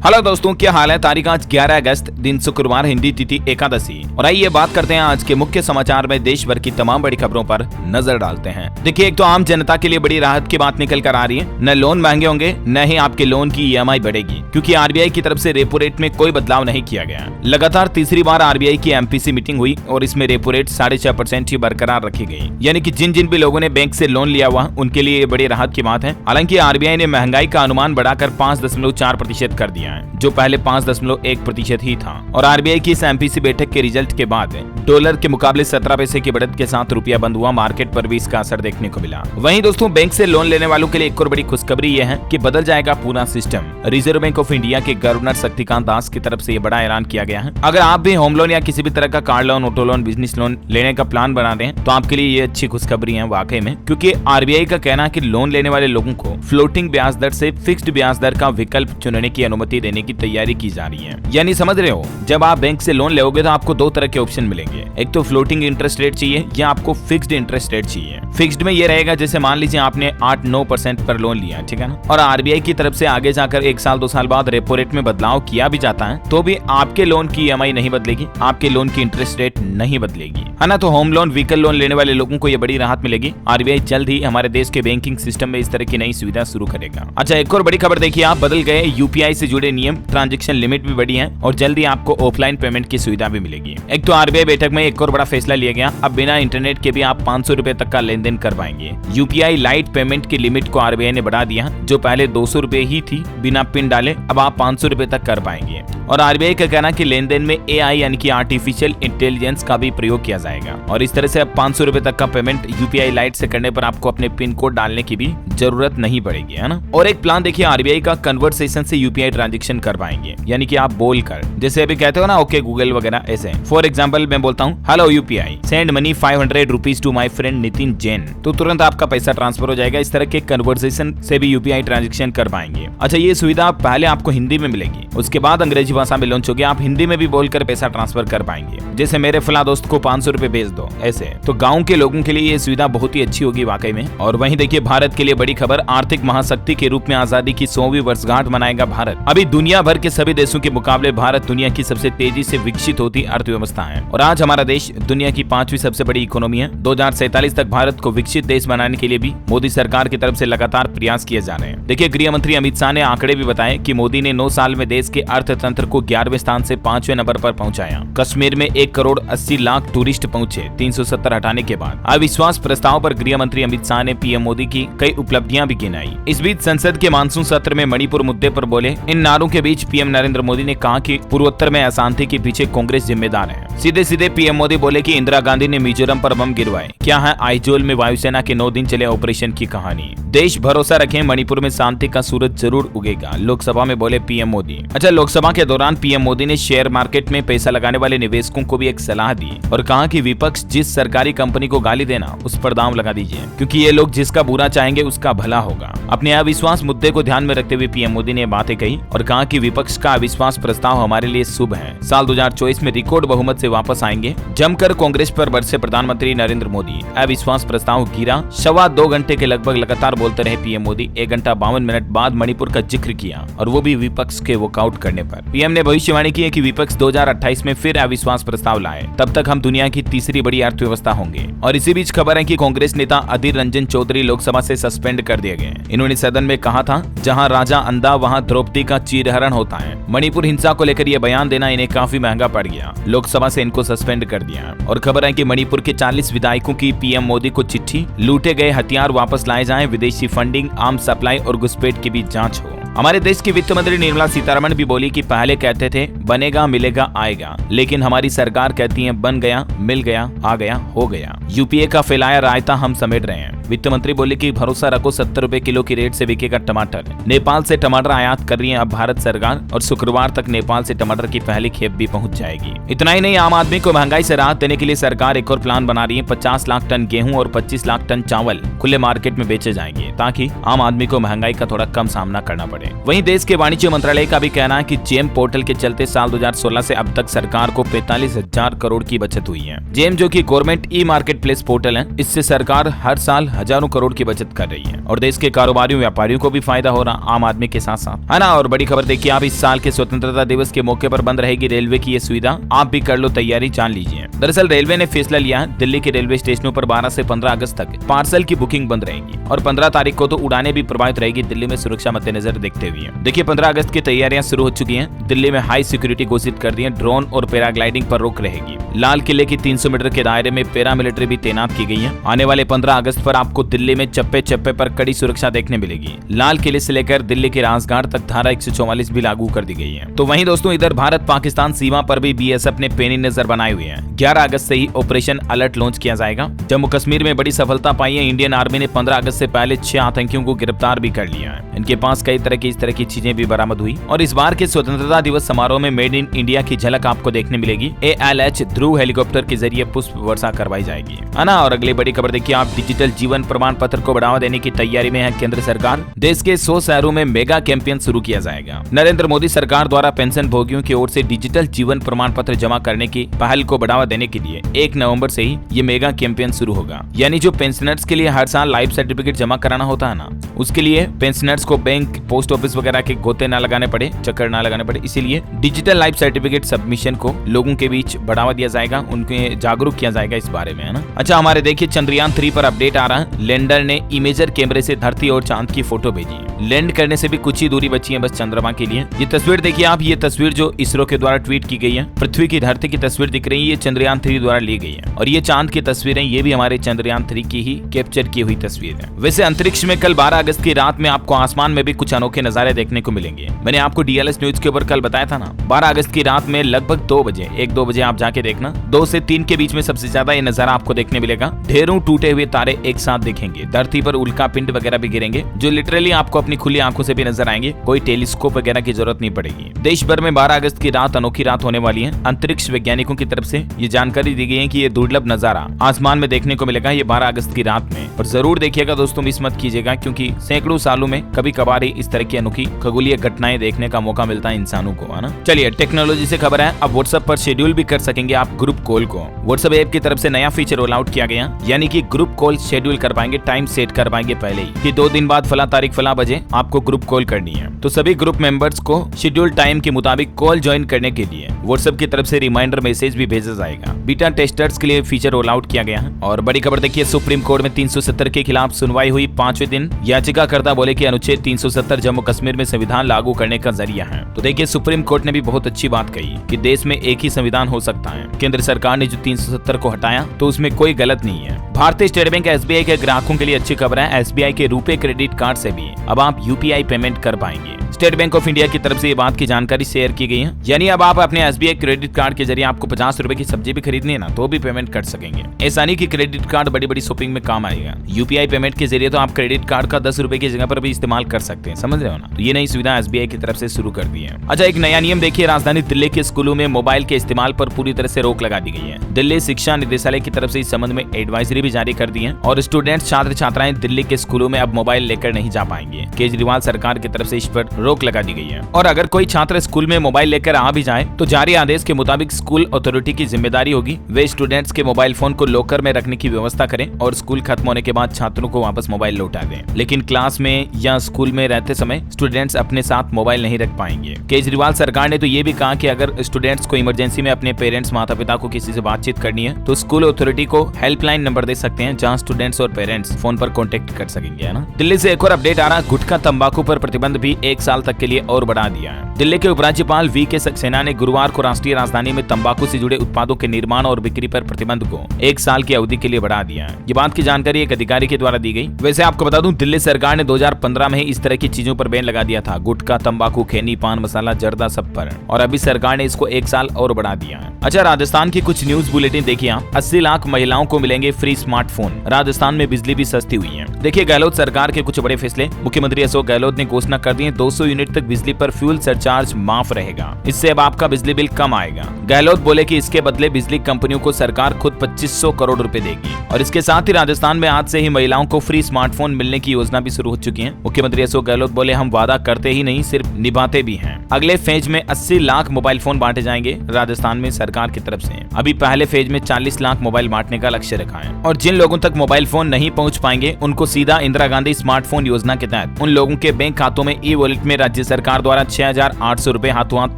Hello दोस्तों, क्या हाल है। तारीख आज 11 अगस्त, दिन शुक्रवार, हिंदी तिथि एकादशी। और आइए बात करते हैं आज के मुख्य समाचार में देश भर की तमाम बड़ी खबरों पर नजर डालते हैं। देखिए, एक तो आम जनता के लिए बड़ी राहत की बात निकल कर आ रही है। न लोन महंगे होंगे, न ही आपके लोन की ईएमआई बढ़ेगी, क्योंकि आरबीआई की तरफ से रेपो रेट में कोई बदलाव नहीं किया गया। लगातार तीसरी बार आरबीआई की एमपीसी मीटिंग हुई और इसमें रेपो रेट 6.5% ही बरकरार रखी गई। यानी कि जिन जिन भी लोगों ने बैंक से लोन लिया हुआ उनके लिए ये बड़ी राहत की बात है। हालांकि आरबीआई ने महंगाई का अनुमान बढ़ाकर 5.4% कर दिया है, जो पहले 5.1% ही था। और आरबीआई की इस एमपीसी बैठक के रिजल्ट के बाद डॉलर के मुकाबले 17 पैसे की बढ़त के साथ रुपया बंद हुआ। मार्केट पर भी इसका असर देखने को मिला। वहीं दोस्तों, बैंक से लोन लेने वालों के लिए एक और बड़ी खुशखबरी यह है कि बदल जाएगा पूरा system. Reserve bank of India के गवर्नर शक्तिकांत दास की तरफ से यह बड़ा ऐलान किया गया है। अगर आप भी होम लोन या किसी भी तरह का car loan, auto loan, business loan लेने का प्लान बना रहे हैं तो आपके लिए ये अच्छी खुशखबरी है वाकई में, क्योंकि आरबीआई का कहना है कि लोन लेने वाले लोगों को फ्लोटिंग ब्याज दर से फिक्स्ड ब्याज दर का विकल्प चुनने की अनुमति देने की तैयारी की जा रही है। यानी समझ रहे हो, जब आप बैंक से लोन लेोगे तो आपको दो तरह के ऑप्शन मिलेंगे। एक तो फ्लोटिंग इंटरेस्ट रेट चाहिए या आपको फिक्स्ड इंटरेस्ट रेट चाहिए। फिक्स्ड में ये रहेगा, जैसे मान लीजिए आपने 8-9% पर लोन लिया, ठीक है ना, और आरबीआई की तरफ से आगे जाकर 1 साल 2 साल बाद रेपो रेट में बदलाव किया भी जाता है तो भी आपके लोन की ईएमआई नहीं बदलेगी, आपके लोन की इंटरेस्ट रेट नहीं बदलेगी, है ना। तो होम लोन, व्हीकल लोन लेने वाले लोगों को ये बड़ी राहत मिलेगी। आरबीआई जल्द ही हमारे देश के बैंकिंग सिस्टम में इस तरह की नई सुविधा शुरू करेगा। अच्छा, एक और बड़ी खबर देखिए, आप बदल गए यूपीआई से जुड़े नियम, ट्रांजैक्शन लिमिट भी बढ़ी है और जल्दी आपको ऑफलाइन पेमेंट की सुविधा भी मिलेगी। एक तो आरबीआई बैठक में एक और बड़ा फैसला लिया गया, अब बिना इंटरनेट के भी आप 500 रुपए तक का लेन देन कर पाएंगे। यूपीआई लाइट पेमेंट की लिमिट को आरबीआई ने बढ़ा दिया, जो पहले 200 रुपए ही थी बिना पिन डाले, अब आप 500 रुपए तक कर पाएंगे। और आरबीआई का कहना कि लेन देन में एआई यानी कि आर्टिफिशियल इंटेलिजेंस का भी प्रयोग किया जाएगा और इस तरह से अब 500 रुपए तक का पेमेंट यूपीआई लाइट से करने पर आपको अपने पिन कोड डालने की भी जरूरत नहीं पड़ेगी, है ना। और एक प्लान देखिए, आरबीआई का कन्वर्सेशन से यूपीआई ट्रांजैक्शन कर पाएंगे, यानी कि आप बोलकर, जैसे अभी कहते हो ना ओके गूगल वगैरह, ऐसे। फॉर एग्जाम्पल मैं बोलता हूँ, hello UPI, send money 500 rupees to my friend Nitin Jain, तो तुरंत आपका पैसा ट्रांसफर हो जाएगा। इस तरह के कन्वर्सेशन से भी यूपीआई ट्रांजैक्शन कर पाएंगे। अच्छा, ये सुविधा पहले आपको हिंदी में मिलेगी, उसके बाद अंग्रेजी भाषा में लॉन्च होगी। आप हिंदी में भी बोलकर पैसा ट्रांसफर कर पाएंगे, जैसे मेरे फला दोस्त को 500 रुपए भेज दो, ऐसे। तो गाँव के लोगों के लिए ये सुविधा बहुत ही अच्छी होगी वाकई में। और वहीं देखिए, भारत के लिए बड़ी खबर, आर्थिक महाशक्ति के रूप में आजादी की 100वीं वर्षगांठ मनाएगा भारत। अभी दुनिया भर के सभी देशों के मुकाबले भारत दुनिया की सबसे तेजी से विकसित होती अर्थव्यवस्था है और आज हमारा देश दुनिया की 5वीं सबसे बड़ी इकोनॉमी है। 2047 तक भारत को विकसित देश बनाने के लिए भी मोदी सरकार की तरफ से लगातार प्रयास किए जा रहे हैं। देखिए, गृह मंत्री अमित शाह ने आंकड़े भी बताए कि मोदी ने 9 साल में देश के अर्थतंत्र को 11वें स्थान से 5वें नंबर पर पहुंचाया। कश्मीर में 1 करोड़ 80 लाख टूरिस्ट पहुंचे 370 हटाने के बाद। अविश्वास प्रस्ताव पर गृह मंत्री अमित शाह ने पीएम मोदी की कई उपलब्धियां भी गिनाई। इस बीच संसद के मानसून सत्र में मणिपुर मुद्दे पर बोले। इन नारों के बीच पीएम नरेंद्र मोदी ने कहा कि पूर्वोत्तर में अशांति के पीछे कांग्रेस जिम्मेदार है। सीधे सीधे पीएम मोदी बोले कि इंदिरा गांधी ने मिजोरम पर बम गिरवाए। क्या है आइजोल में वायुसेना के 9 दिन चले ऑपरेशन की कहानी। देश भरोसा रखें, मणिपुर में शांति का सूरज जरूर उगेगा, लोकसभा में बोले पीएम मोदी। अच्छा, लोकसभा के दौरान पीएम मोदी ने शेयर मार्केट में पैसा लगाने वाले निवेशकों को भी एक सलाह दी और कहा कि विपक्ष जिस सरकारी कंपनी को गाली देना उस पर दाम लगा दीजिए, क्योंकि ये लोग जिसका बुरा चाहेंगे उसका भला होगा। अपने अविश्वास मुद्दे को ध्यान में रखते हुए पीएम मोदी ने बातें कही और कहा कि विपक्ष का अविश्वास प्रस्ताव हमारे लिए शुभ है। साल 2024 में रिकॉर्ड बहुमत से वापस आएंगे। जमकर कांग्रेस पर बरसे प्रधानमंत्री नरेंद्र मोदी। अविश्वास प्रस्ताव गिरा। 2.25 घंटे के लगभग लगातार बोलते रहे पीएम मोदी। 1 घंटा 52 मिनट बाद मणिपुर का जिक्र किया और वो भी विपक्ष के वॉकआउट करने पर। पीएम ने भविष्यवाणी की है कि विपक्ष 2028 में फिर अविश्वास प्रस्ताव लाए, तब तक हम दुनिया की तीसरी बड़ी अर्थव्यवस्था होंगे। और इसी बीच खबर है कि कांग्रेस नेता अधीर रंजन चौधरी लोकसभा से सस्पेंड कर दिए गए। इन्होंने सदन में कहा था, जहां राजा अंधा वहां द्रौपदी का चीरहरण होता है। मणिपुर हिंसा को लेकर यह बयान देना इन्हें काफी महंगा पड़ गया। लोकसभा से इनको सस्पेंड कर दिया। और खबर है कि मणिपुर के 40 विधायकों की पीएम मोदी को चिट्ठी, लूटे गए हथियार वापस लाए जाएं, विदेशी फंडिंग, आर्म्स सप्लाई और घुसपैठ की भी जांच हो। हमारे देश की वित्त मंत्री निर्मला सीतारमण भी बोली कि पहले कहते थे बनेगा, मिलेगा, आएगा, लेकिन हमारी सरकार कहती है बन गया, मिल गया, आ गया, हो गया। यूपीए का फैलाया रायता हम समेट रहे हैं। वित्त मंत्री बोले कि भरोसा रखो, 70 रुपए किलो की रेट से बिकेगा टमाटर। नेपाल से टमाटर आयात कर रही है अब भारत सरकार और शुक्रवार तक नेपाल से टमाटर की पहली खेप भी पहुंच जाएगी। इतना ही नहीं, आम आदमी को महंगाई से राहत देने के लिए सरकार एक और प्लान बना रही है। 50 लाख टन गेहूं और 25 लाख टन चावल खुले मार्केट में बेचे जाएंगे, ताकि आम आदमी को महंगाई का थोड़ा कम सामना करना पड़े। वहीं देश के वाणिज्य मंत्रालय का भी कहना है कि जेम पोर्टल के चलते साल 2016 से अब तक सरकार को 45,000 करोड़ की बचत हुई है। जेम, जो कि government e market place portal है, इससे सरकार हर साल हजारों करोड़ की बचत कर रही है और देश के कारोबारियों व्यापारियों को भी फायदा हो रहा आम आदमी के साथ साथ, है ना। और बड़ी खबर देखिए आप, इस साल के स्वतंत्रता दिवस के मौके पर बंद रहेगी रेलवे की ये सुविधा, आप भी कर लो तैयारी, जान लीजिए। दरअसल रेलवे ने फैसला लिया है, दिल्ली के रेलवे स्टेशनों पर 12 से 15 अगस्त तक पार्सल की बुकिंग बंद रहेगी और 15 तारीख को तो उड़ानें भी प्रभावित रहेगी दिल्ली में सुरक्षा मद्देनजर देखते हुए। देखिए 15 अगस्त की तैयारियां शुरू हो चुकी हैं। दिल्ली में हाई सिक्योरिटी घोषित कर दी है, ड्रोन और पैराग्लाइडिंग पर रोक रहेगी। लाल किले की 300 मीटर के दायरे में पैरामिलिट्री भी तैनात की गई है। आने वाले 15 अगस्त पर आपको दिल्ली में चप्पे चप्पे पर कड़ी सुरक्षा देखने मिलेगी। लाल किले से लेकर दिल्ली के राजघाट तक धारा 144 भी लागू कर दी गई है। तो वहीं दोस्तों इधर भारत पाकिस्तान सीमा पर भी बीएसएफ ने पैनी नजर बनाए हुए हैं। 11 अगस्त से ही ऑपरेशन अलर्ट लॉन्च किया जाएगा। जम्मू कश्मीर में बड़ी सफलता पाई है। इंडियन आर्मी ने 15 अगस्त से पहले 6 आतंकियों को गिरफ्तार भी कर लिया है। इनके पास कई तरह की इस तरह की चीजें भी बरामद हुई और इस बार के स्वतंत्रता दिवस समारोह में मेड इन इंडिया की झलक आपको देखने मिलेगी। ALH ध्रुव हेलीकॉप्टर के जरिए पुष्प वर्षा करवाई जाएगी, है ना। और अगली बड़ी खबर देखिए आप, डिजिटल जीवन प्रमाण पत्र को बढ़ावा देने की तैयारी में है केंद्र सरकार। देश के 100 शहरों में मेगा कैंपेन शुरू किया जाएगा। नरेंद्र मोदी सरकार द्वारा पेंशन भोगियों की ओर से डिजिटल जीवन प्रमाण पत्र जमा करने की पहल को बढ़ावा देने के लिए 1 नवंबर से ही ये मेगा कैंपेन शुरू होगा। यानी जो पेंशनर्स के लिए हर साल लाइफ सर्टिफिकेट जमा कराना होता है ना, उसके लिए पेंशनर्स को बैंक, पोस्ट ऑफिस वगैरह के गोते ना लगाने पड़े, चक्कर ना लगाने पड़े, इसीलिए डिजिटल लाइफ सर्टिफिकेट सबमिशन को लोगों के बीच बढ़ावा दिया जाएगा, उनके जागरूक किया जाएगा इस बारे में, है ना। अच्छा हमारे देखिए चंद्रयान 3 पर अपडेट आ रहा है। लैंडर ने इमेजर कैमरे से धरती और चांद की फोटो भेजी। लैंड करने से भी कुछ ही दूरी बची है बस चंद्रमा के लिए। ये तस्वीर देखिए आप, ये तस्वीर जो इसरो के द्वारा ट्वीट की गई है, पृथ्वी की धरती की तस्वीर दिख रही है, ये चंद्रयान 3 द्वारा ली गई है। और ये चांद की तस्वीरें, ये भी हमारे चंद्रयान 3 की ही कैप्चर की हुई तस्वीर है। वैसे अंतरिक्ष में कल 12 अगस्त की रात में आपको आसमान में भी कुछ अनोखे नजारे देखने को मिलेंगे। मैंने आपको DLS न्यूज के ऊपर कल बताया था ना, 12 अगस्त की रात में लगभग 2 बजे, 1-2 बजे आप जाके देखना, 2 से 3 के बीच में सबसे ज्यादा ये नजारा आपको देखने मिलेगा। ढेरों टूटे हुए तारे एक साथ दिखेंगे, धरती पर उल्का पिंड वगैरह भी गिरेंगे, जो लिटरली आपको अपनी खुली आंखों से भी नजर आएंगे। कोई टेलीस्कोप वगैरह की जरूरत नहीं पड़ेगी। देश भर में 12 अगस्त की रात अनोखी रात होने वाली है। अंतरिक्ष वैज्ञानिकों की तरफ से ये जानकारी दी गई है कि ये दुर्लभ नजारा आसमान में देखने को मिलेगा ये 12 अगस्त की रात में। और जरूर देखिएगा दोस्तों, मिस मत कीजिएगा, क्योंकि सैकड़ों सालों में कभी कभार ही इस तरह की अनोखी खगोलीय घटनाएं देखने का मौका मिलता है इंसानों को, है ना। चलिए टेक्नोलॉजी से खबर है, अब व्हाट्सएप पर शेड्यूल भी कर सकेंगे आप ग्रुप कॉल को। व्हाट्सएप ऐप की तरफ से नया फीचर रोल आउट किया गया, यानी कि ग्रुप कॉल शेड्यूल कर पाएंगे, टाइम सेट कर पाएंगे पहले ही कि 2 दिन बाद फला तारीख फला बजे आपको ग्रुप कॉल करनी है। तो सभी ग्रुप मेंबर्स को शेड्यूल टाइम के मुताबिक कॉल ज्वाइन करने के लिए व्हाट्सएप की तरफ से रिमाइंडर मैसेज भी भेजा जाएगा। बीटा टेस्टर्स के लिए फीचर रोल आउट किया गया है। और बड़ी खबर देखिए, सुप्रीम कोर्ट में 370 के खिलाफ सुनवाई हुई 5वें दिन। याचिकाकर्ता बोले कि अनुच्छेद 370 जम्मू कश्मीर में संविधान लागू करने का जरिया है। तो देखिए सुप्रीम कोर्ट ने भी बहुत अच्छी बात कही कि देश में एक ही संविधान हो सकता है। केंद्र सरकार ने जो 370 को हटाया तो उसमें कोई गलत नहीं है। भारतीय स्टेट बैंक SBI के ग्राहकों के लिए अच्छी खबर है। SBI के रुपे क्रेडिट कार्ड से भी अब आप UPI पेमेंट कर पाएंगे। स्टेट बैंक ऑफ इंडिया की तरफ से ये बात की जानकारी शेयर की गई है, यानी अब आप अपने SBI क्रेडिट कार्ड के जरिए आपको 50 रुपए की सब्जी भी खरीदनी है ना, तो भी पेमेंट कर सकेंगे। ऐसा नहीं कि क्रेडिट कार्ड बड़ी बड़ी शॉपिंग में काम आएगा। UPI पेमेंट के जरिए तो आप क्रेडिट कार्ड का 10 रुपए की जगह पर भी इस्तेमाल कर सकते हैं, समझ रहे हो ना। तो ये नई सुविधा SBI की तरफ से शुरू कर दी है। अच्छा एक नया नियम देखिए, राजधानी दिल्ली के स्कूलों में मोबाइल के इस्तेमाल पर पूरी तरह से रोक लगा दी गई है। दिल्ली शिक्षा निदेशालय की तरफ से इस संबंध में एडवाइजरी भी जारी कर दी है और स्टूडेंट्स, छात्र छात्राएं दिल्ली के स्कूलों में अब मोबाइल लेकर नहीं जा पाएंगे। केजरीवाल सरकार की तरफ से इस पर रोक लगा दी गई है। और अगर कोई छात्र स्कूल में मोबाइल लेकर आ भी जाए तो जारी आदेश के मुताबिक स्कूल अथॉरिटी की जिम्मेदारी होगी वे स्टूडेंट्स के मोबाइल फोन को लॉकर में रखने की व्यवस्था करें और स्कूल खत्म होने के बाद छात्रों को वापस मोबाइल लौटा दें। लेकिन क्लास में या स्कूल में रहते समय स्टूडेंट्स अपने साथ मोबाइल नहीं रख पाएंगे। केजरीवाल सरकार ने तो ये भी कहा कि अगर स्टूडेंट्स को इमरजेंसी में अपने पेरेंट्स, माता पिता को किसी से बातचीत करनी है तो स्कूल अथॉरिटी को हेल्पलाइन नंबर दे सकते हैं, जहां स्टूडेंट्स और पेरेंट्स फोन पर कॉन्टेक्ट कर सकेंगे, है ना। दिल्ली से एक और अपडेट आ रहा है, गुटखा तंबाकू पर प्रतिबंध भी 1 साल तक के लिए और बढ़ा दिया है। दिल्ली के उपराज्यपाल VK सक्सेना ने गुरुवार को राष्ट्रीय राजधानी में तंबाकू से जुड़े उत्पादों के निर्माण और बिक्री पर प्रतिबंध को 1 साल की अवधि के लिए बढ़ा दिया है। ये बात की जानकारी एक अधिकारी के द्वारा दी गई। वैसे आपको बता दूं, दिल्ली सरकार ने 2015 में ही इस तरह की चीजों पर बैन लगा दिया था, गुटखा, तंबाकू, खैनी, पान मसाला, जर्दा, सब पर। और अभी सरकार ने इसको 1 साल और बढ़ा दिया है। अच्छा राजस्थान की कुछ न्यूज बुलेटिन देखिए आप। 80 लाख महिलाओं को मिलेंगे फ्री स्मार्टफोन। राजस्थान में बिजली भी सस्ती हुई है। देखिए गहलोत सरकार के कुछ बड़े फैसले। मुख्यमंत्री अशोक गहलोत ने घोषणा कर दी है 200 यूनिट तक बिजली पर फ्यूल सरचार्ज माफ रहेगा। इससे अब आपका बिजली बिल कम आएगा। गहलोत बोले कि इसके बदले बिजली कंपनियों को सरकार खुद 2500 करोड़ रुपए देगी। और इसके साथ ही राजस्थान में आज से ही महिलाओं को फ्री स्मार्टफोन मिलने की योजना भी शुरू हो चुकी है। मुख्यमंत्री अशोक गहलोत बोले हम वादा करते ही नहीं, सिर्फ निभाते भी हैं। अगले फेज में 80 लाख मोबाइल फोन बांटे जाएंगे राजस्थान में सरकार की तरफ से। अभी पहले फेज में 40 लाख मोबाइल बांटने का लक्ष्य रखा है। और जिन लोगों तक मोबाइल फोन नहीं पहुंच पाएंगे उनको सीधा इंदिरा गांधी स्मार्टफोन योजना के तहत उन लोगों के बैंक खातों में ई वॉलेट में राज्य सरकार द्वारा 6,800 रुपए हाथों हाथ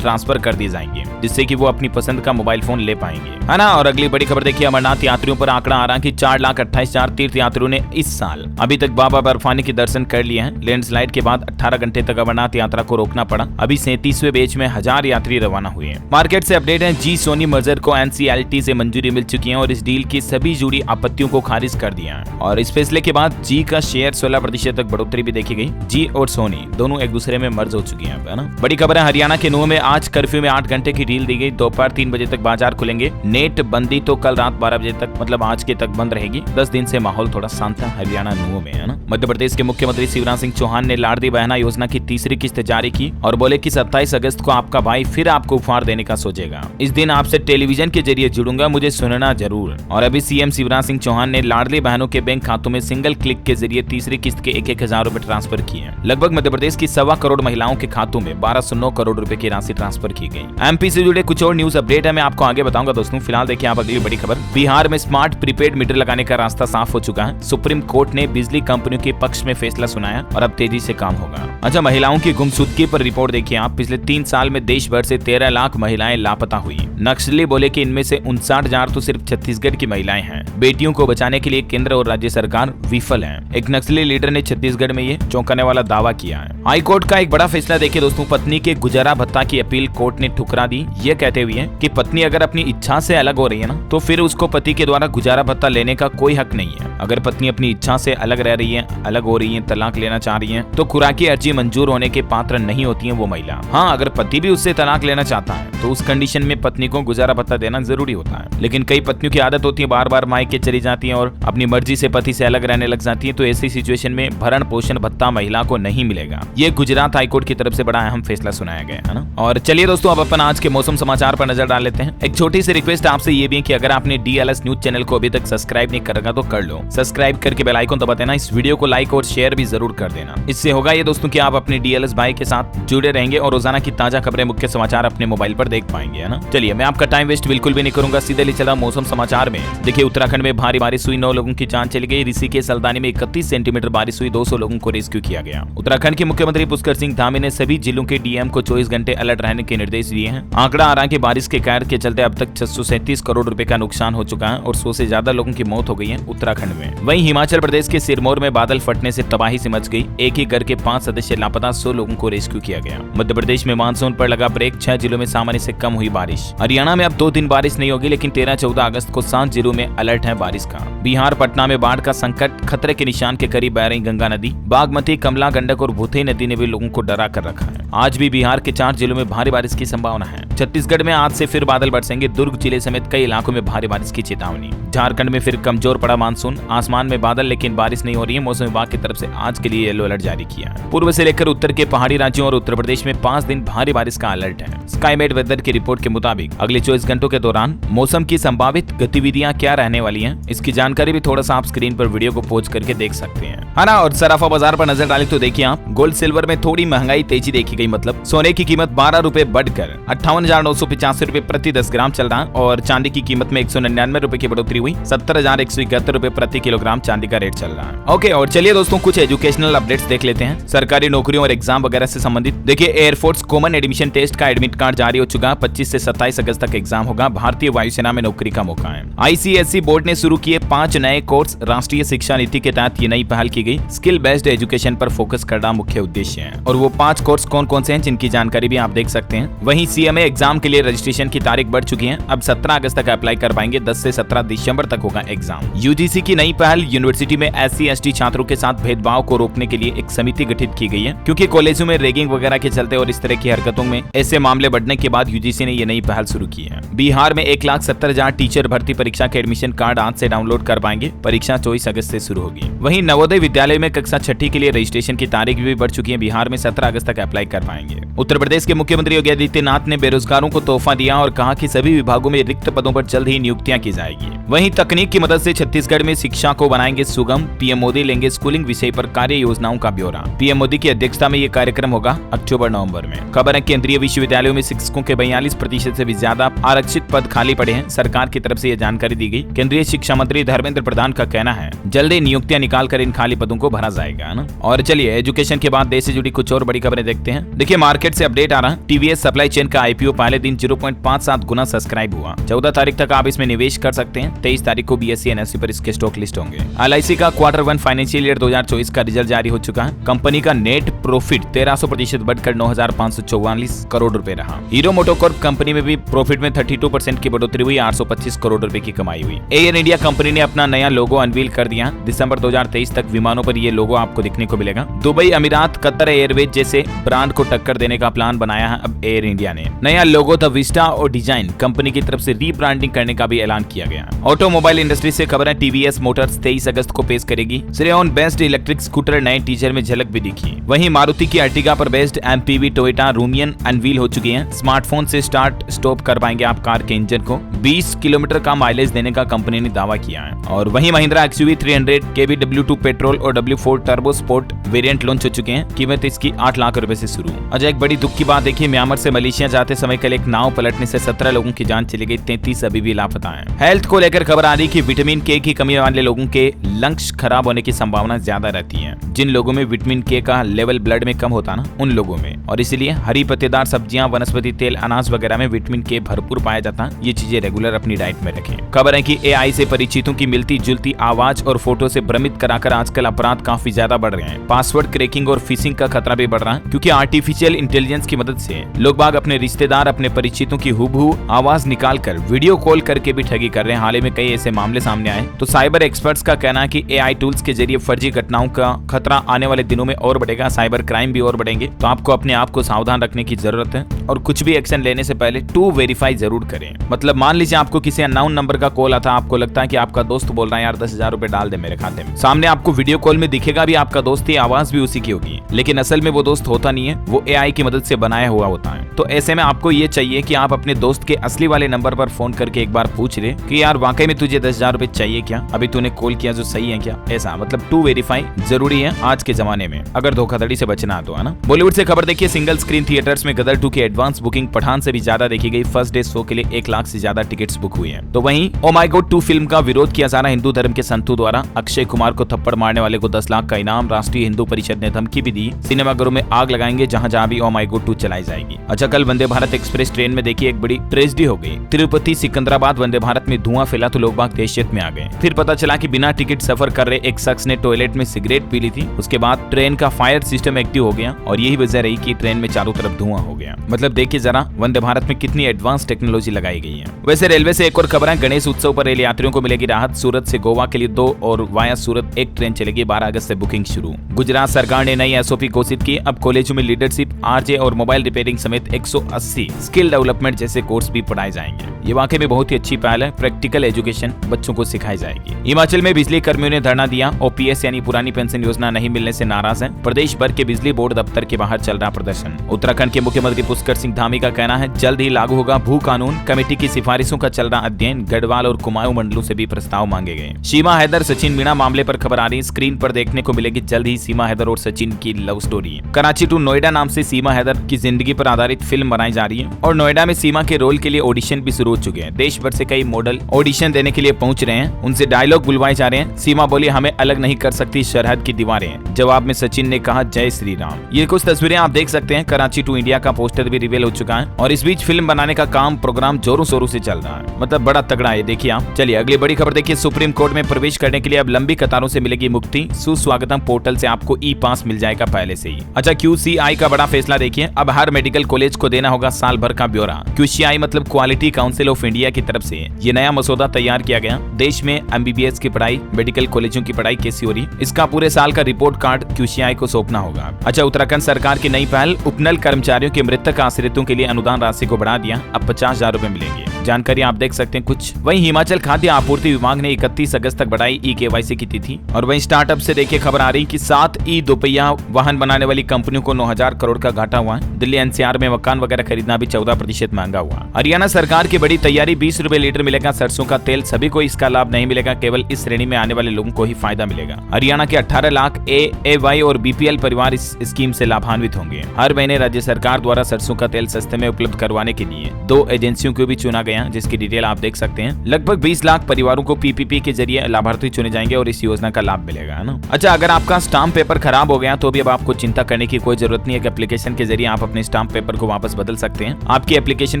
ट्रांसफर कर दिए जाएंगे, जिससे कि वो अपनी पसंद का मोबाइल फोन ले पाएंगे, है ना। और अगली बड़ी खबर देखिए, अमरनाथ यात्रियों पर आंकड़ा आ रहा कि 4,28,000 तीर्थ यात्रियों ने इस साल अभी तक बाबा बर्फानी के दर्शन कर लिए हैं। लैंडस्लाइड के बाद 18 घंटे तक अमरनाथ यात्रा को रोकना पड़ा। अभी 37वें बैच में 1000 यात्री रवाना हुए हैं। मार्केट से अपडेट है, जी सोनी मर्जर को NCLT से मंजूरी मिल चुकी है और इस डील की सभी जुड़ी आपत्तियों को खारिज कर दिया है। और इस फैसले के बाद जी का शेयर 16% तक बढ़ोतरी भी देखी गई। जी और सोनी दोनों एक दूसरे में मर्ज हो चुकी हैं, है ना। बड़ी खबर है, हरियाणा के नूह में आज कर्फ्यू में 8 घंटे की ढील दी गई। दोपहर 3 बजे तक बाजार खुलेंगे। नेट बंदी तो कल रात 12 बजे तक, मतलब आज के तक बंद रहेगी। 10 दिन से माहौल थोड़ा शांत है हरियाणा नूह में, है ना। मध्य प्रदेश के मुख्यमंत्री शिवराज सिंह चौहान ने लाडली बहना योजना की तीसरी किस्त जारी की और बोले कि 27 अगस्त को आपका भाई फिर आपको उपहार देने का सोचेगा। इस दिन आपसे टेलीविजन के जरिए जुड़ूंगा, मुझे सुनना जरूर। और अभी सीएम शिवराज सिंह चौहान ने लाडली बहनों के बैंक खातों में सिंगल क्लिक के जरिए तीसरी किस्त के 1-1 हजार रुपए ट्रांसफर किए। लगभग मध्य प्रदेश की 1.25 करोड़ महिलाओं के खातों में 1209 करोड़ रुपए की राशि ट्रांसफर की गई। एमपी से जुड़े कुछ और न्यूज अपडेट है, मैं आपको आगे बताऊंगा दोस्तों। फिलहाल देखिए आप अगली बड़ी खबर, बिहार में स्मार्ट प्रीपेड मीटर लगाने का रास्ता साफ हो चुका है। सुप्रीम कोर्ट ने बिजली कंपनियों के पक्ष में फैसला सुनाया और अब तेजी से काम होगा। अच्छा, महिलाओं की गुमशुदगी पर रिपोर्ट देखिए आप। पिछले 3 साल में देश भर से 13 लाख महिलाएं लापता हुई। नक्सली बोले कि इनमें से 59,000 तो सिर्फ छत्तीसगढ़ की महिलाएं हैं। बेटियों को बचाने के लिए केंद्र और राज्य सरकार विफल है। एक नक्सली लीडर ने छत्तीसगढ़ में ये चौंकाने वाला दावा किया है। हाई कोर्ट का एक बड़ा फैसला देखिए दोस्तों, पत्नी के गुजारा भत्ता की अपील कोर्ट ने ठुकरा दी। ये कहते हुए कि पत्नी अगर अपनी इच्छा से अलग हो रही है ना, तो फिर उसको पति के द्वारा गुजारा भत्ता लेने का कोई हक नहीं है। अगर पत्नी अपनी इच्छा से अलग रह रही है, अलग हो रही है, तलाक लेना चाह रही है, तो खुराकी अर्जी मंजूर होने के पात्र नहीं होती है वो महिला। हाँ, अगर पति भी उससे तलाक लेना चाहता है तो उस कंडीशन में पत्नी को गुजारा भत्ता देना जरूरी होता है। लेकिन कई पत्नियों की आदत होती है बार बार मायके चली जाती है और अपनी मर्जी से पति से अलग रहने लग जाती है, तो ऐसी सिचुएशन में भरण पोषण भत्ता महिला को नहीं मिलेगा। ये गुजरात हाईकोर्ट की तरफ से बड़ा अहम फैसला सुनाया गया है ना। और चलिए दोस्तों, अब अपन आज के मौसम समाचार पर नजर डाल लेते हैं। एक छोटी सी रिक्वेस्ट आपसे ये भी है कि अगर आपने DLS न्यूज चैनल को अभी तक सब्सक्राइब नहीं कर रखा तो कर लो। सब्सक्राइब करके बेल आइकन दबा देना। इस वीडियो को लाइक और शेयर भी जरूर कर देना। इससे होगा ये दोस्तों कि आप अपने DLS भाई के साथ जुड़े रहेंगे और रोजाना की ताजा खबरें, मुख्य समाचार अपने मोबाइल पर देख पाएंगे, है ना। चलिए, मैं आपका टाइम वेस्ट बिल्कुल भी नहीं करूंगा, सीधे ले चला मौसम समाचार में। देखिए, उत्तराखंड में भारी बारिश हुई, 9 लोगों की जान चली गई। ऋषिकेश सल्दानी में 31 सेंटीमीटर बारिश हुई, 200 लोगों को रेस्क्यू किया गया। उत्तराखंड के मुख्यमंत्री पुष्कर सिंह धामी ने सभी जिलों के DM को 24 घंटे अलर्ट रहने के निर्देश दिए हैं। आंकड़ा आ रहा है कि बारिश के कहर के चलते अब तक 637 करोड़ रुपए का नुकसान हो चुका है और 100 से ज्यादा लोगों की मौत हो गई है उत्तराखंड में। वहीं हिमाचल प्रदेश के सिरमौर में बादल फटने से तबाही से मच गई। एक ही घर के 5 सदस्य लापता, 100 लोगों को रेस्क्यू किया गया। मध्य प्रदेश में मानसून पर लगा ब्रेक, 6 जिलों में सामान्य से कम हुई बारिश। हरियाणा में अब 2 दिन बारिश नहीं होगी, लेकिन 13-14 अगस्त को 7 जिलों में अलर्ट है बारिश का। बिहार पटना में बाढ़ का संकट, खतरे के निशान के करीब बह रही गंगा नदी। बागमती, कमला, गंडक और भूतही नदी ने भी लोगों को डरा कर रखा है। आज भी बिहार के 4 जिलों में भारी बारिश की संभावना है। छत्तीसगढ़ में आज से फिर बादल बरसेंगे। दुर्ग जिले समेत कई इलाकों में भारी बारिश की चेतावनी। झारखंड में फिर कमजोर पड़ा मानसून। आसमान में बादल लेकिन बारिश नहीं हो रही है। मौसम विभाग की तरफ से आज के लिए येलो अलर्ट जारी किया है। पूर्व से लेकर उत्तर के पहाड़ी राज्यों और उत्तर प्रदेश में 5 दिन भारी बारिश का अलर्ट है। स्काईमेट वेदर की रिपोर्ट के मुताबिक अगले 24 घंटों के दौरान मौसम की संभावित गतिविधियां क्या रहने वाली हैं, इसकी जानकारी भी थोड़ा सा आप स्क्रीन पर वीडियो को पॉज करके देख सकते हैं, है ना। और सराफा बाजार पर नजर डालें तो देखिए आप, गोल्ड सिल्वर में थोड़ी महंगाई तेजी देखी गई। मतलब सोने की कीमत 12 रुपए बढ़कर 58,985 रुपए प्रति 10 ग्राम चल रहा है और चांदी की कीमत में 199 रुपए की बढ़ोतरी हुई। 70,171 रुपए प्रति किलोग्राम चांदी का रेट चल रहा है। ओके, और चलिए दोस्तों कुछ एजुकेशनल अपडेट्स देख लेते हैं सरकारी नौकरियों और एग्जाम वगैरह से संबंधित। देखिए, एयरफोर्स कॉमन एडमिशन टेस्ट का एडमिट कार्ड जारी हो चुका है। 25 से 27 अगस्त तक एग्जाम होगा। भारतीय वायुसेना में नौकरी का मौका है। ICSE बोर्ड ने शुरू किए 5 नए कोर्स। राष्ट्रीय शिक्षा नीति के तहत ये नई पहल की गई। स्किल बेस्ड एजुकेशन पर फोकस करना मुख्य उद्देश्य है। और वो 5 कोर्स कौन कौन से हैं जिनकी जानकारी भी आप देख सकते हैं। वहीं CMA एग्जाम के लिए रजिस्ट्रेशन की तारीख बढ़ चुकी है। अब 17 अगस्त तक अप्लाई कर पाएंगे। 10 से 17 दिसंबर तक होगा एग्जाम। UGC की नई पहल, यूनिवर्सिटी में SC/ST छात्रों के साथ भेदभाव को रोकने के लिए एक समिति गठित की गई है, क्योंकि कॉलेजों में रैगिंग वगैरह के चलते और इस तरह की हरकतों में ऐसे मामले बढ़ने के बाद UGC ने ये नई पहल शुरू की है। बिहार में 1,70,000 टीचर भर्ती परीक्षा के एडमिशन कार्ड आज से डाउनलोड कर पाएंगे। परीक्षा 24 अगस्त से शुरू होगी। वहीं नवोदय विश्वविद्यालय में कक्षा 6ठी के लिए रजिस्ट्रेशन की तारीख भी बढ़ चुकी है। बिहार में 17 अगस्त तक अप्लाई कर पाएंगे। उत्तर प्रदेश के मुख्यमंत्री योगी आदित्यनाथ ने बेरोजगारों को तोहफा दिया और कहा कि सभी विभागों में रिक्त पदों पर जल्द ही नियुक्तियां की जाएगी। वहीं तकनीक की मदद से छत्तीसगढ़ में शिक्षा को बनाएंगे सुगम। पीएम मोदी लेंगे स्कूलिंग विषय पर कार्य योजनाओं का ब्यौरा। पीएम मोदी की अध्यक्षता में यह कार्यक्रम होगा अक्टूबर-नवंबर में। खबर है केंद्रीय विश्वविद्यालयों में शिक्षकों के 42% से भी ज्यादा आरक्षित पद खाली पड़े हैं। सरकार की तरफ से यह जानकारी दी गई। केंद्रीय शिक्षा मंत्री धर्मेंद्र प्रधान का कहना है जल्द ही नियुक्तियां निकालकर इन खाली पदों को भरा जाएगा ना। और चलिए एजुकेशन के बाद देश से जुड़ी कुछ और बड़ी खबरें देखते हैं। देखिए मार्केट से अपडेट आ रहा है। टीवीएस सप्लाई चेन का आईपीओ पहले दिन 0.57 गुना सब्सक्राइब हुआ। 14 तारीख तक आप इसमें निवेश कर सकते हैं। 23 तारीख को बीएसई एनएसई पर इसके स्टॉक लिस्ट होंगे। एलआईसी का Q1 फाइनेंशियल ईयर 2024 का रिजल्ट जारी हो चुका है। कंपनी का नेट प्रॉफिट 1300% बढ़कर 9,544 करोड़ रुपए रहा। हीरो मोटोकॉर्प कंपनी में भी प्रॉफिट में 32% की बढ़ोतरी हुई। 825 करोड़ रुपए की कमाई हुई। एयर इंडिया कंपनी ने अपना नया लोगो अनवील कर दिया। दिसंबर 2023 तक विमानों पर यह लोगो आपको दिखने को मिलेगा। दुबई, अमीरात, कतर एयरवेज जैसे ब्रांड को टक्कर देने का प्लान बनाया है अब एयर इंडिया ने। नया लोगो द विस्टा और डिजाइन कंपनी की तरफ से रीब्रांडिंग करने का भी ऐलान किया गया। ऑटोमोबाइल इंडस्ट्री से खबर है टीवीएस मोटर्स 23 अगस्त को पेश करेगी। श्रेयॉन बेस्ड इलेक्ट्रिक स्कूटर नए टीजर में झलक भी दिखी। वहीं मारुति की अर्टिगा पर based MPV Toyota Rumion unveil हो चुकी है। स्मार्टफोन से स्टार्ट स्टॉप कर पाएंगे आप कार के इंजन को। 20 किलोमीटर का माइलेज देने का कंपनी ने दावा किया है। और वहीं महिंद्रा एक्सयूवी 300 केवी W2 पेट्रोल और W4 turbo sport variant launch हो चुके हैं। कीमत इसकी 8 लाख रुपए से शुरू। अच्छा एक बड़ी दुख की बात देखिए, म्यांमार से मलेशिया जाते समय कल एक नाव पलटने से 17 लोगों की जान चली गई। 33 अभी भी लापता हैं। हेल्थ को लेकर खबर आ रही कि विटामिन के की कमी वाले लोगों के लंग्स खराब होने की संभावना ज्यादा रहती है। जिन लोगों में विटामिन के का लेवल ब्लड में कम होता ना उन लोगों में, और इसीलिए हरी पत्तेदार सब्जियां, वनस्पति तेल, अनाज वगैरह में विटामिन के भरपूर पाया जाता है। ये चीजें रेगुलर अपनी डाइट में रखें। खबर है कि एआई से परिचितों की मिलती जुलती आवाज और फोटो से भ्रमित कराकर आजकल अपराध काफी ज्यादा बढ़ रहे हैं। पासवर्ड क्रैकिंग और फिशिंग का खतरा भी बढ़ रहा है, क्योंकि आर्टिफिशियल इंटेलिजेंस की मदद से लोग बाग अपने रिश्तेदार, अपने परिचितों की हुबहू आवाज निकालकर वीडियो कॉल करके भी ठगी कर रहे हैं। हाल ही में कई ऐसे मामले सामने आए। तो साइबर एक्सपर्ट्स का कहना है कि एआई टूल्स के जरिए फर्जी घटनाओं का खतरा आने वाले दिनों में और बढ़ेगा। साइबर क्राइम भी और बढ़ेंगे। तो आपको अपने आप को सावधान रखने की जरूरत है और कुछ भी एक्शन लेने से पहले 2 वेरीफाई जरूर करें। मतलब मान लीजिए आपको किसी अननोन नंबर का कॉल आता, आपको लगता है कि आपका दोस्त बोल रहा है यार 10,000 रुपए डाल दे मेरे खाते में। सामने आपको वीडियो कॉल में दिखेगा भी आपका दोस्त, ही आवाज भी उसी की होगी, लेकिन असल में वो दोस्त होता नहीं है, वो एआई की मदद से बनाया हुआ होता है। तो ऐसे में आपको ये चाहिए कि आप अपने दोस्त के असली वाले नंबर पर फोन करके एक बार पूछ ले कि यार वाकई में तुझे 10,000 रुपए चाहिए क्या, अभी तूने कॉल किया जो सही है क्या। ऐसा मतलब 2 वेरीफाई जरूरी है आज के जमाने में, अगर धोखाधड़ी से बचना तो, है ना। बॉलीवुड से खबर देखिए, सिंगल स्क्रीन थिएटर्स में गदर 2 की एडवांस बुकिंग पठान से भी ज्यादा देखी गई। फर्स्ट डे शो के लिए 1 लाख से ज्यादा टिकट्स बुक हुई हैं। तो वहीं ओ माय गॉड 2 फिल्म का विरोध किया जा रहा हिंदू धर्म के संतों द्वारा। अक्षय कुमार को थप्पड़ मारने वाले को 10 लाख का इनाम। राष्ट्रीय हिंदू परिषद ने धमकी भी दी, सिनेमाघरों में आग लगाएंगे जहां जहां भी ओ माय गॉड 2 चलाई जाएगी। अच्छा कल वंदे भारत एक्सप्रेस ट्रेन में देखिए एक बड़ी ट्रेजेडी हो गई। तिरुपति सिकंदराबाद वंदे भारत में धुआं फैला तो लोग बाग दहशत में आ गए। फिर पता चला कि बिना टिकट सफर कर रहे एक शख्स ने टॉयलेट में सिगरेट पी ली थी। उसके बाद ट्रेन का फायर सिस्टम एक्टिव हो गया और यही वजह रही कि ट्रेन में चारों तरफ धुआं हो गया। मतलब देखिए जरा वंदे भारत में कितनी एडवांस टेक्नोलॉजी लगाई गई है। वैसे रेलवे से एक और खबर है, गणेश उत्सव पर रेल यात्रियों को मिलेगी राहत। सूरत से गोवा के लिए 2 और वाया सूरत 1 ट्रेन चलेगी। 12 अगस्त से बुकिंग शुरू। गुजरात सरकार ने नई एसओपी घोषित की। अब कॉलेजों में लीडरशिप, आरजे और मोबाइल रिपेयरिंग समेत 180 स्किल डेवलपमेंट जैसे कोर्स भी पढ़ाए जाएंगे। ये वाकई में बहुत ही अच्छी पहल है। प्रैक्टिकल एजुकेशन बच्चों को सिखाई जाएगी। हिमाचल में बिजली कर्मियों ने धरना दिया। ओपीएस यानी पुरानी पेंशन योजना नहीं मिलने से नाराज है। प्रदेश भर के बिजली बोर्ड दफ्तर के बाहर चल रहा प्रदर्शन। उत्तराखंड के मुख्यमंत्री पुष्कर सिंह धामी का कहना है जल्द ही लागू होगा भू कानून। कमेटी की सिफारिशों का चल रहा अध्ययन। गढ़वाल और कुमाऊं मंडलों से भी प्रस्ताव मांगे गए। सीमा हैदर सचिन मीणा मामले पर खबर आ रही। स्क्रीन पर देखने को मिलेगी जल्द ही सीमा हैदर और सचिन की love story. Karachi to Noida नाम से सीमा हैदर की जिंदगी पर आधारित फिल्म बनाई जा रही है और नोएडा में सीमा के रोल के लिए ऑडिशन भी शुरू हो चुके हैं। देश भर से कई मॉडल ऑडिशन देने के लिए पहुंच रहे हैं। उनसे डायलॉग बुलवाए जा रहे हैं। सीमा बोली हमें अलग नहीं कर सकती सरहद की दीवारें। जवाब में सचिन ने कहा जय श्री राम। ये कुछ तस्वीरें आप देख सकते हैं। कराची टू इंडिया का पोस्टर भी रिवील हो चुका है और इस बीच फिल्म बनाने का काम प्रोग्राम जोरों शोरों से चल रहा है। मतलब बड़ा तगड़ा है, देखिए आप। चलिए अगली बड़ी खबर देखिए, सुप्रीम कोर्ट में प्रवेश करने के लिए अब लंबी कतारों से मिलेगी मुक्ति। सुस्वागतम पोर्टल से आपको ई पास मिल जाएगा पहले से ही। अच्छा QCI का बड़ा फैसला देखिए, अब हर मेडिकल कॉलेज को देना होगा साल भर का ब्यौरा। QCI मतलब क्वालिटी काउंसिल ऑफ इंडिया की तरफ से ये नया मसौदा तैयार किया गया। देश में MBBS की पढ़ाई, मेडिकल कॉलेजों की पढ़ाई कैसी हो रही, इसका पूरे साल का रिपोर्ट कार्ड QCI को सौंपना होगा। अच्छा उत्तराखंड सरकार की नई पहल, उपनल कर्मचारियों के मृतक आश्रितों के लिए अनुदान राशि को बढ़ा दिया। अब 50,000 रुपए मिलेंगे। जानकारी आप देख सकते हैं कुछ। वहीं हिमाचल खाद्य आपूर्ति विभाग ने 31 अगस्त तक बढ़ाई ई KYC की तिथि और वहीं स्टार्ट स्टार्टअप से देखिए खबर आ रही कि 7 ई दोपहिया वाहन बनाने वाली कंपनियों को 9,000 करोड़ का घाटा हुआ है। दिल्ली एनसीआर में मकान वगैरह खरीदना भी 14% महंगा हुआ। हरियाणा सरकार की बड़ी तैयारी, 20 रुपए लीटर मिलेगा सरसों का तेल। सभी को इसका लाभ नहीं मिलेगा, केवल इस श्रेणी में आने वाले लोगों को ही फायदा मिलेगा। हरियाणा के 18 लाख AAY और BPL परिवार इस स्कीम से लाभान्वित होंगे। हर महीने राज्य सरकार द्वारा सरसों का तेल सस्ते में उपलब्ध करवाने के लिए 2 एजेंसियों को भी चुना गया, जिसकी डिटेल आप देख सकते हैं। लगभग 20 लाख परिवारों को PPP के जरिए लाभार्थी चुने जाएंगे और इस योजना का लाभ मिलेगा, है ना। अच्छा, अगर आपका स्टाम्प पेपर खराब हो गया तो भी अब आपको चिंता करने की कोई जरूरत नहीं है। एप्लीकेशन के जरिए आप अपने स्टाम्प पेपर को वापस बदल सकते हैं। आपकी एप्लीकेशन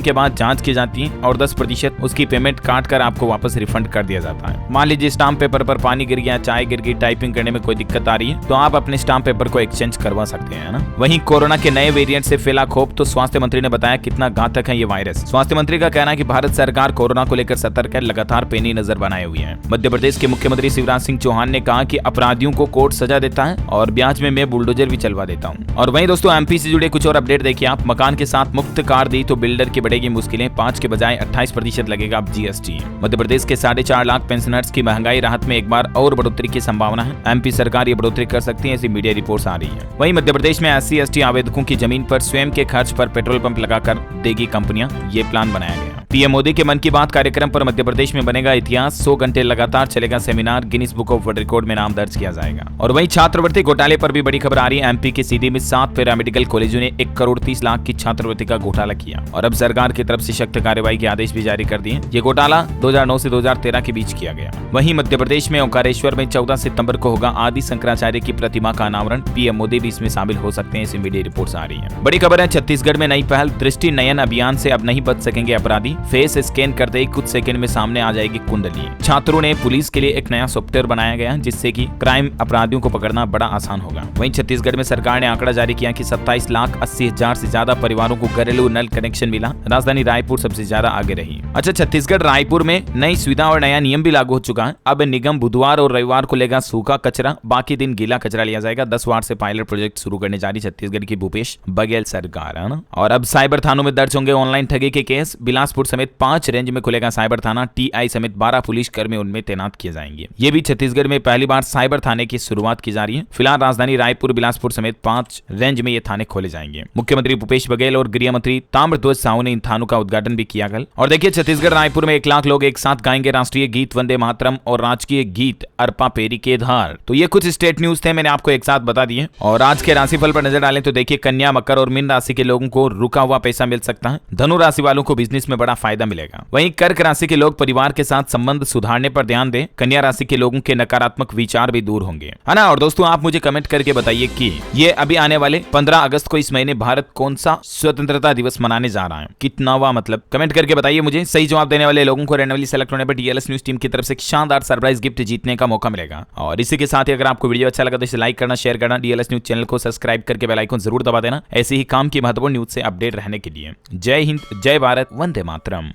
के बाद जांच की जाती है और 10% उसकी पेमेंट काट कर आपको वापस रिफंड कर दिया जाता है। मान लीजिए स्टाम्प पेपर पर पानी गिर गया, चाय गिर गई, टाइपिंग करने में कोई दिक्कत आ रही है तो आप अपने स्टाम्प पेपर को एक्सचेंज करवा सकते हैं, ना। वहीं कोरोना के नए वेरिएंट से फैला खौफ, तो स्वास्थ्य मंत्री ने बताया कितना घातक है ये वायरस। स्वास्थ्य मंत्री का कहना है कि भारत सरकार कोरोना को लेकर सतर्क है, लगातार पैनी नजर बनाए हुई है। मध्य प्रदेश के मुख्यमंत्री शिवराज सिंह चौहान ने कहा कि अपराधियों को कोर्ट सजा देता है और ब्याज में मैं बुलडोजर भी चलवा देता हूं। और वहीं दोस्तों MP से जुड़े कुछ और अपडेट देखिए आप। मकान के साथ मुफ्त कार दी तो बिल्डर की बढ़ेगी मुश्किलें, 5 के बजाय 28% लगेगा अब GST। मध्य प्रदेश के 4.5 लाख पेंशनर्स की महंगाई राहत में एक बार और बढ़ोतरी की संभावना है। MP सरकार ये बढ़ोतरी कर सकती है, ऐसी मीडिया रिपोर्ट्स आ रही है। वहीं मध्य प्रदेश में SC/ST आवेदकों की जमीन पर स्वयं के खर्च पर पेट्रोल पंप लगाकर देगी कंपनियां, ये प्लान बनाया गया। PM मोदी के मन की बात कार्यक्रम पर मध्य प्रदेश में बनेगा इतिहास, 100 घंटे लगातार चलेगा seminar, Guinness book of world record में नाम दर्ज किया जाएगा। और वहीं छात्रवृत्ति घोटाले पर भी बड़ी खबर आ रही है। MP के सीधी में 7 पैरामेडिकल कॉलेजों ने 1 करोड़ 30 लाख की छात्रवृत्ति का घोटाला किया और अब सरकार की तरफ से सख्त कार्रवाई के आदेश भी जारी कर दिए। ये घोटाला 2009 से 2013 के बीच किया गया। वहीं मध्य प्रदेश में ओंकारेश्वर में 14 सितंबर को होगा आदि शंकराचार्य की प्रतिमा का अनावरण। PM मोदी भी इसमें शामिल हो सकते हैं, ऐसी मीडिया रिपोर्ट्स आ रही है। बड़ी खबर है, छत्तीसगढ़ में नई पहल, दृष्टि नयन अभियान से अब नहीं बच सकेंगे अपराधी। फेस स्कैन करते ही कुछ सेकंड में सामने आ जाएगी कुंडली। छात्रों ने पुलिस के लिए एक नया सॉफ्टवेयर बनाया गया जिससे कि क्राइम अपराधियों को पकड़ना बड़ा आसान होगा। वहीं छत्तीसगढ़ में सरकार ने आंकड़ा जारी किया कि 27,80,000 से ज्यादा परिवारों को घरेलू नल कनेक्शन मिला। राजधानी रायपुर सबसे ज्यादा आगे रही। अच्छा, छत्तीसगढ़ रायपुर में नई सुविधा और नया नियम भी लागू हो चुका है। अब निगम बुधवार और रविवार को लेगा सूखा कचरा, बाकी दिन गीला कचरा लिया जाएगा। 10 वार्ड से पायलट प्रोजेक्ट शुरू करने जा रही छत्तीसगढ़ की भूपेश बघेल सरकार, है ना। और अब साइबर थानों में दर्ज होंगे ऑनलाइन ठगी के केस। बिलासपुर समेत 5 रेंज में खुलेगा साइबर थाना। TI समेत 12 पुलिस कर्मी उनमें तैनात किए जाएंगे। ये भी छत्तीसगढ़ में पहली बार साइबर थाने की शुरुआत की जा रही है। फिलहाल राजधानी रायपुर, बिलासपुर समेत 5 रेंज में ये थाने खोले जाएंगे। मुख्यमंत्री भूपेश बघेल और गृह मंत्री ताम्रध्वज साहू ने इन थानों का उद्घाटन भी किया कल। और देखिए, छत्तीसगढ़ रायपुर में 1 लाख लोग एक साथ गाएंगे राष्ट्रीय गीत वंदे मातरम और राजकीय गीत अर्पा पेरी के धार। तो ये कुछ स्टेट न्यूज थे, मैंने आपको एक साथ बता दिए। और आज के राशिफल पर नजर डालें तो देखिए, कन्या, मकर और मीन राशि के लोगों को रुका हुआ पैसा मिल सकता है। धनु राशि वालों को बिजनेस में बड़ा फायदा मिलेगा। वहीं कर्क राशि के लोग परिवार के साथ संबंध सुधारने पर ध्यान दें। कन्या राशि के लोगों के नकारात्मक विचार भी दूर होंगे, है ना। और दोस्तों, आप मुझे कमेंट करके बताइए कि ये अभी आने वाले 15 अगस्त को इस महीने भारत कौन सा स्वतंत्रता दिवस मनाने जा रहा है, कितनावा मतलब, कमेंट करके बताइए मुझे। सही जवाब देने वाले लोगों को रैंडमली सेलेक्ट होने पर DLS न्यूज टीम की तरफ से शानदार सरप्राइज गिफ्ट जीतने का मौका मिलेगा। और इसी के साथ ही अगर आपको वीडियो अच्छा लगा तो इसे लाइक करना, शेयर करना, DLS न्यूज चैनल को सब्सक्राइब करके बेल आइकन जरूर दबा देना, ऐसे ही काम की महत्वपूर्ण न्यूज से अपडेट रहने के लिए। जय हिंद, जय भारत, वंदे मातरम।